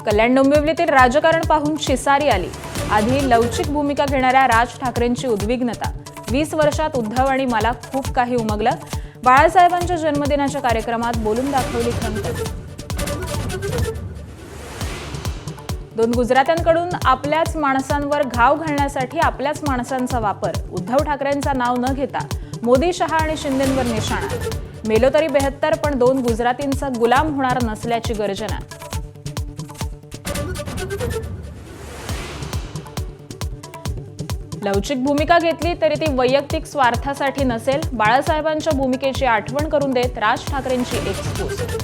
कल्याण डोंबिवलीतील राजकारण पाहून शिसारी आली। आधी लवचिक भूमिका घेणाऱ्या राज ठाकरेंची उद्विग्नता। 20 वर्षात उद्धव आणि मला खूप काही उमगलं। बाळासाहेबांच्या जन्मदिनाच्या कार्यक्रमात बोलून दाखवली खंत। 2 गुजरात्यांकडून आपल्याच माणसांवर घाव घालण्यासाठी आपल्याच माणसांचा वापर। उद्धव ठाकरेंचा नाव न घेता मोदी, शहा आणि शिंदेंवर निशाणा। मेलो तरी 72 पण 2 गुजरातींचा गुलाम होणार नसल्याची गर्जना। लवचिक भूमिका घेतली तरी ती वैयक्तिक स्वार्थासाठी नसेल। बाळासाहेबांच्या भूमिकेची आठवण करून देत राज ठाकरेंची एक पोस्ट।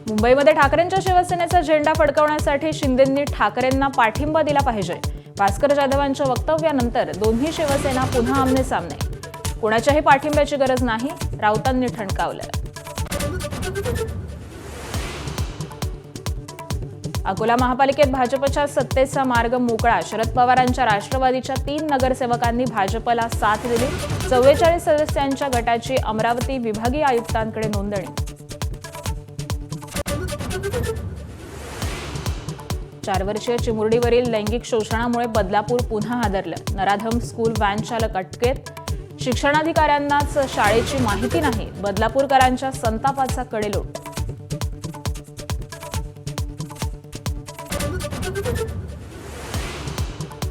मुंबईमध्ये ठाकरेंच्या शिवसेनेचा झेंडा फडकवण्यासाठी शिंदेंनी ठाकरेंना पाठिंबा दिला पाहिजे। भास्कर जाधवांच्या वक्तव्यानंतर दोन्ही शिवसेना पुन्हा आमने-सामने। कोणाच्याही पाठिंब्याची गरज नाही, राऊतांनी ठणकावलं। अकोला महापालिकेत भाजपच्या सत्तेचा मार्ग मोकळा। शरद पवारांच्या राष्ट्रवादीच्या 3 नगरसेवकांनी भाजपला साथ दिली। 44 सदस्यांच्या गटाची अमरावती विभागीय आयुक्तांकडे नोंदणी। 4 वर्षीय चिमुरडीवरील लैंगिक शोषणामुळे बदलापूर पुन्हा हादरलं। नराधम स्कूल व्हॅन चालक अटकेत। शिक्षणाधिकाऱ्यांनाच शाळेची माहिती नाही। बदलापूरकरांच्या संतापाचा कडेलोट।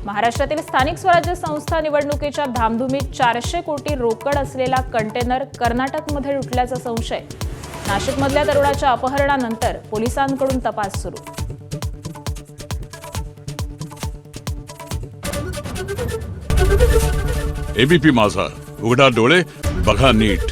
महाराष्ट्रातील स्थानिक स्वराज्य संस्था निवडणुकीच्या धामधुमीत 400 कोटी रोकड असलेला कंटेनर कर्नाटकमध्ये लुटल्याचा संशय। नाशिकमधल्या तरुणाच्या अपहरणानंतर पोलिसांकडून तपास सुरू। एबीपी माझा, उघडा डोळे बघा नीट।